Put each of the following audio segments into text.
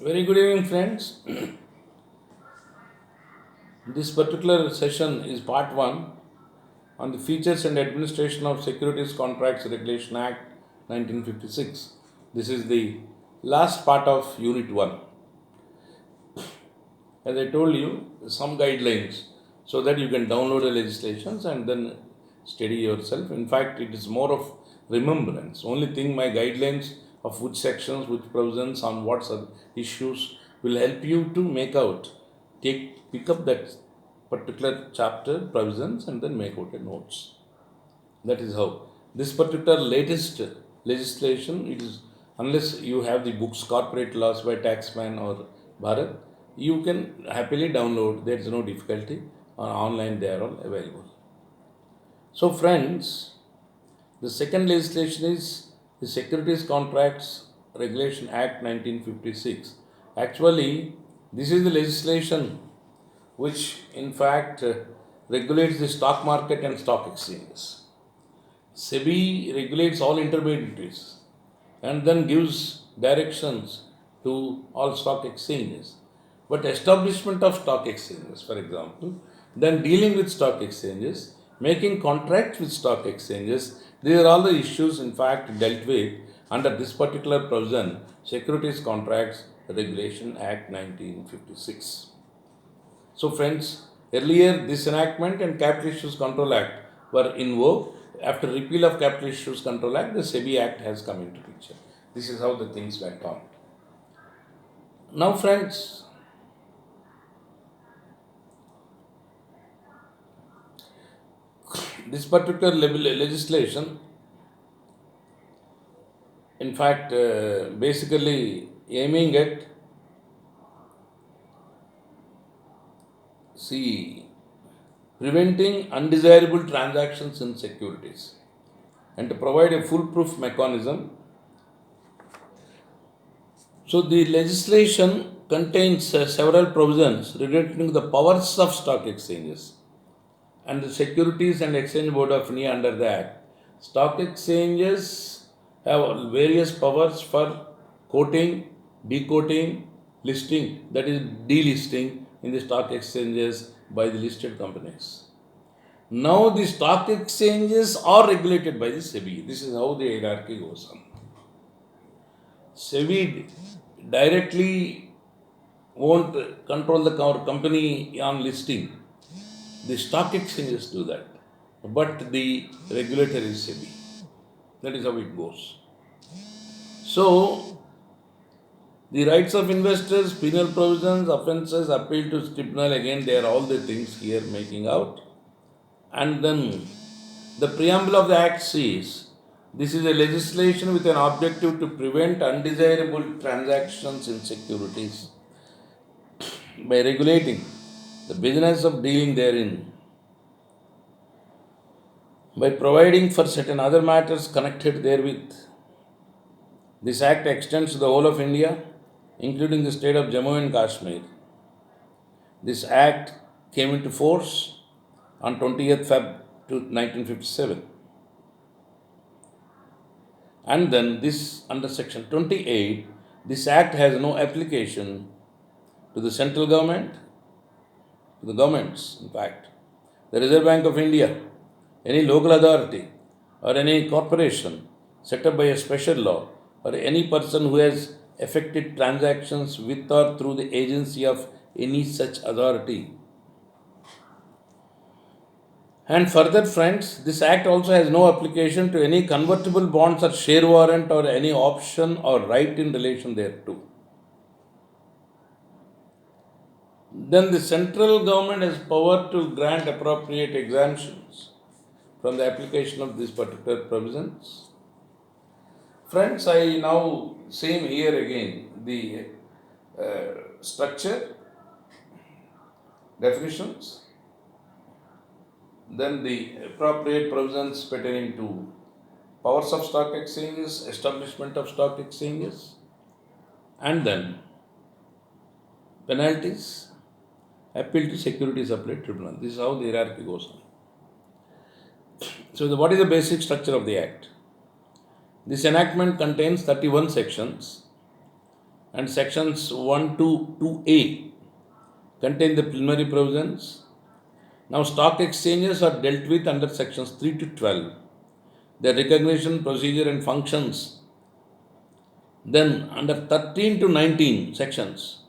Very good evening, friends. This particular session is part 1 on the features and administration of Securities Contracts Regulation Act 1956. This is the last part of Unit 1. As I told you, some guidelines so that you can download the legislations and then study yourself. In fact, it is more of remembrance. Only thing, my guidelines of which sections, which provisions on what issues will help you to make out, pick up that particular chapter provisions and then make out a notes. That is how this particular latest legislation, it is, unless you have the books corporate laws by Taxman or Bharat, you can happily download. There is no difficulty. Online they are all available. So friends, the second legislation is the Securities Contracts Regulation Act 1956. Actually, this is the legislation which in fact regulates the stock market and stock exchanges. SEBI regulates all intermediaries and then gives directions to all stock exchanges. But establishment of stock exchanges, for example, then dealing with stock exchanges, making contracts with stock exchanges, these are all the issues in fact dealt with under this particular provision, Securities Contracts Regulation Act 1956. So friends, earlier this enactment and Capital Issues Control Act were in vogue. After repeal of Capital Issues Control Act, the SEBI Act has come into picture. This is how the things went on. Now friends, this particular legislation, in fact, basically aiming at preventing undesirable transactions in securities and to provide a foolproof mechanism. So the legislation contains several provisions relating to the powers of stock exchanges and the Securities and Exchange Board of India under the Act. Stock exchanges have various powers for quoting, dequoting, listing, that is delisting in the stock exchanges by the listed companies. Now the stock exchanges are regulated by the SEBI. This is how the hierarchy goes on. SEBI directly won't control the company on listing. The stock exchanges do that. But the regulator is SEBI. That is how it goes. So, the rights of investors, penal provisions, offences, appeal to tribunal, again, they are all the things here making out. And then the preamble of the Act says, this is a legislation with an objective to prevent undesirable transactions in securities by regulating the business of dealing therein, by providing for certain other matters connected therewith. This Act extends to the whole of India, including the state of Jammu and Kashmir. This Act came into force on 20th Feb 1957. And then this, under section 28, this Act has no application to the central government, to the governments, in fact, the Reserve Bank of India, any local authority, or any corporation set up by a special law, or any person who has effected transactions with or through the agency of any such authority. And further, friends, this Act also has no application to any convertible bonds or share warrant or any option or right in relation thereto. Then the central government has power to grant appropriate exemptions from the application of these particular provisions. Friends, I now same here again the structure, definitions, then the appropriate provisions pertaining to powers of stock exchanges, establishment of stock exchanges, and then penalties, appeal to Securities Appellate Tribunal. This is how the hierarchy goes on. So, what is the basic structure of the Act? This enactment contains 31 sections and sections 1 to 2A contain the preliminary provisions. Now, stock exchanges are dealt with under sections 3 to 12, their recognition, procedure, and functions. Then, under 13 to 19 sections,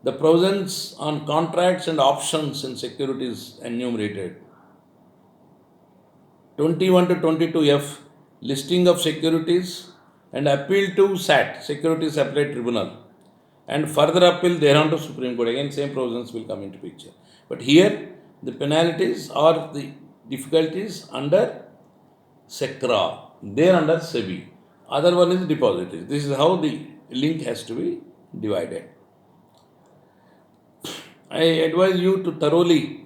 the provisions on contracts and options in securities enumerated. 21 to 22F, listing of securities and appeal to SAT, Securities Appellate Tribunal, and further appeal thereon to Supreme Court. Again, same provisions will come into picture. But here, the penalties or the difficulties under SECRA, they are under SEBI. Other one is depositories. This is how the link has to be divided. I advise you to thoroughly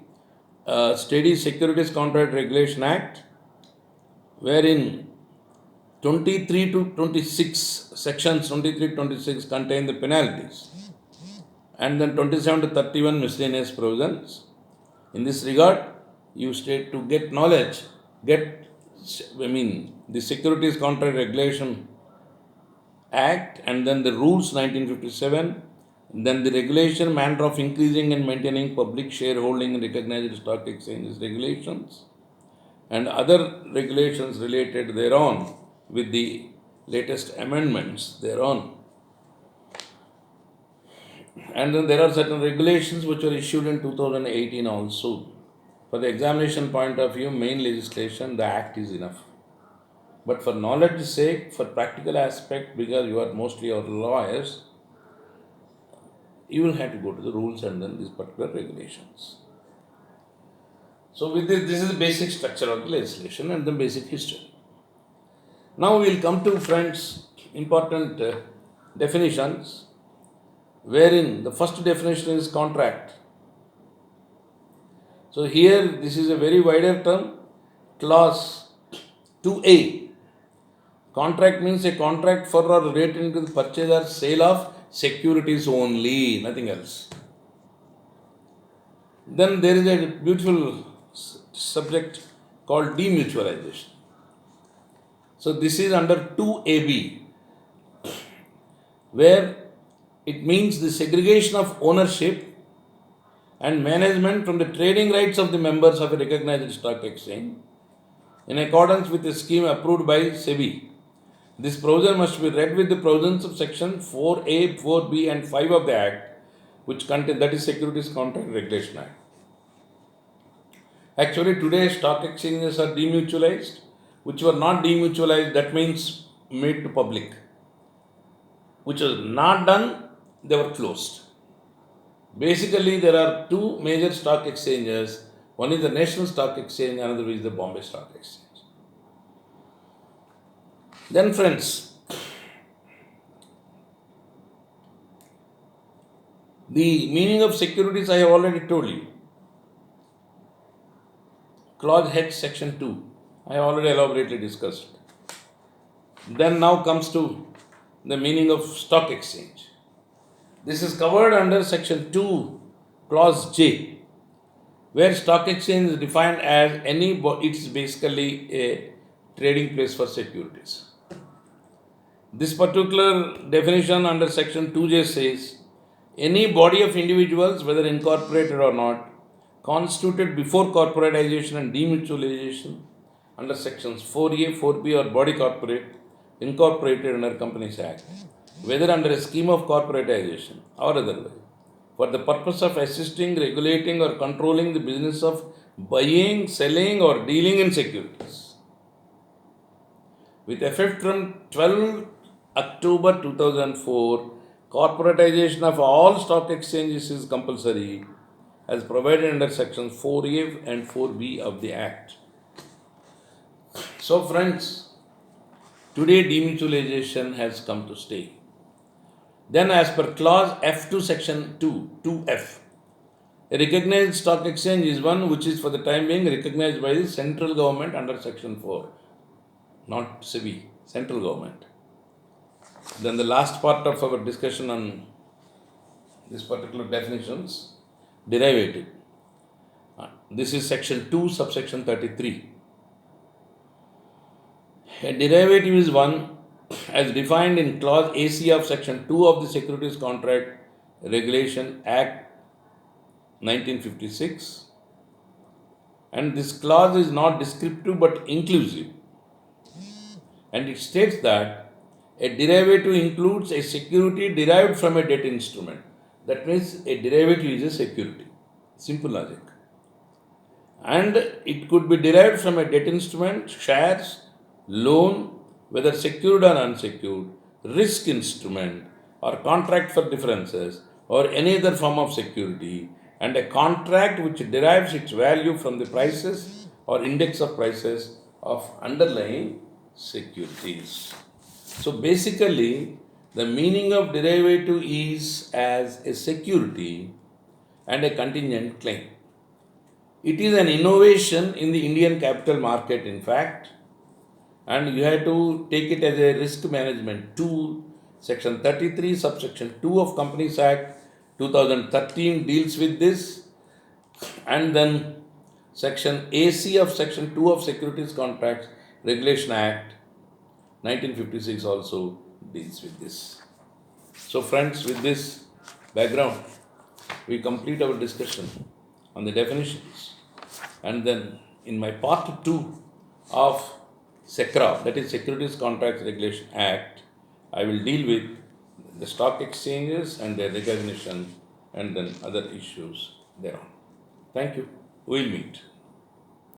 study Securities Contract Regulation Act, wherein 23 to 26, sections 23 to 26 contain the penalties, and then 27 to 31 miscellaneous provisions. In this regard, you state to get knowledge, the Securities Contract Regulation Act, and then the rules 1957, then the regulation, manner of increasing and maintaining public shareholding in recognized stock exchanges regulations, and other regulations related thereon with the latest amendments thereon. And then there are certain regulations which were issued in 2018 also. For the examination point of view, main legislation, the act is enough. But for knowledge's sake, for practical aspect, because you are mostly our lawyers, you will have to go to the rules and then these particular regulations. So with this is the basic structure of the legislation and the basic history. Now we will come to, friends, important definitions, wherein the first definition is contract. So here this is a very wider term, clause 2A. Contract means a contract for or relating to the purchase or sale of securities only, nothing else. Then there is a beautiful subject called demutualization. So this is under 2AB, where it means the segregation of ownership and management from the trading rights of the members of a recognized stock exchange in accordance with a scheme approved by SEBI. This provision must be read with the provisions of section 4A, 4B and 5 of the Act, which contain, that is Securities Contract Regulation Act. Actually, today stock exchanges are demutualized, which were not demutualized, that means made to public. Which was not done, they were closed. Basically, there are two major stock exchanges. One is the National Stock Exchange, another is the Bombay Stock Exchange. Then, friends, the meaning of securities I have already told you. Clause H, section 2, I have already elaborately discussed. Then now comes to the meaning of stock exchange. This is covered under section 2, clause J, where stock exchange is defined as it's basically a trading place for securities. This particular definition under section 2J says, any body of individuals, whether incorporated or not, constituted before corporatization and demutualization under sections 4A, 4B or body corporate, incorporated under Companies Act, whether under a scheme of corporatization or otherwise, for the purpose of assisting, regulating or controlling the business of buying, selling or dealing in securities. With effect from 12 October 2004, corporatization of all stock exchanges is compulsory as provided under sections 4A and 4B of the Act. So friends, today demutualization has come to stay. Then as per clause F2 section 2F, a recognized stock exchange is one which is for the time being recognized by the central government under section 4, not SEBI, central government. Then the last part of our discussion on this particular definitions, derivative. This is section 2, subsection 33. A derivative is one as defined in clause AC of section 2 of the Securities Contract Regulation Act 1956, and this clause is not descriptive but inclusive, and it states that a derivative includes a security derived from a debt instrument. That means a derivative is a security. Simple logic. And it could be derived from a debt instrument, shares, loan, whether secured or unsecured, risk instrument, or contract for differences, or any other form of security, and a contract which derives its value from the prices or index of prices of underlying securities. So basically, the meaning of derivative is as a security and a contingent claim. It is an innovation in the Indian capital market, in fact, and you have to take it as a risk management tool. Section 33, subsection 2 of Companies Act 2013 deals with this, and then section AC of section 2 of Securities Contracts Regulation Act 1956 also deals with this. So, friends, with this background, we complete our discussion on the definitions. And then in my part 2 of SECRA, that is Securities Contracts Regulation Act, I will deal with the stock exchanges and their recognition and then other issues thereon. Thank you. We'll meet.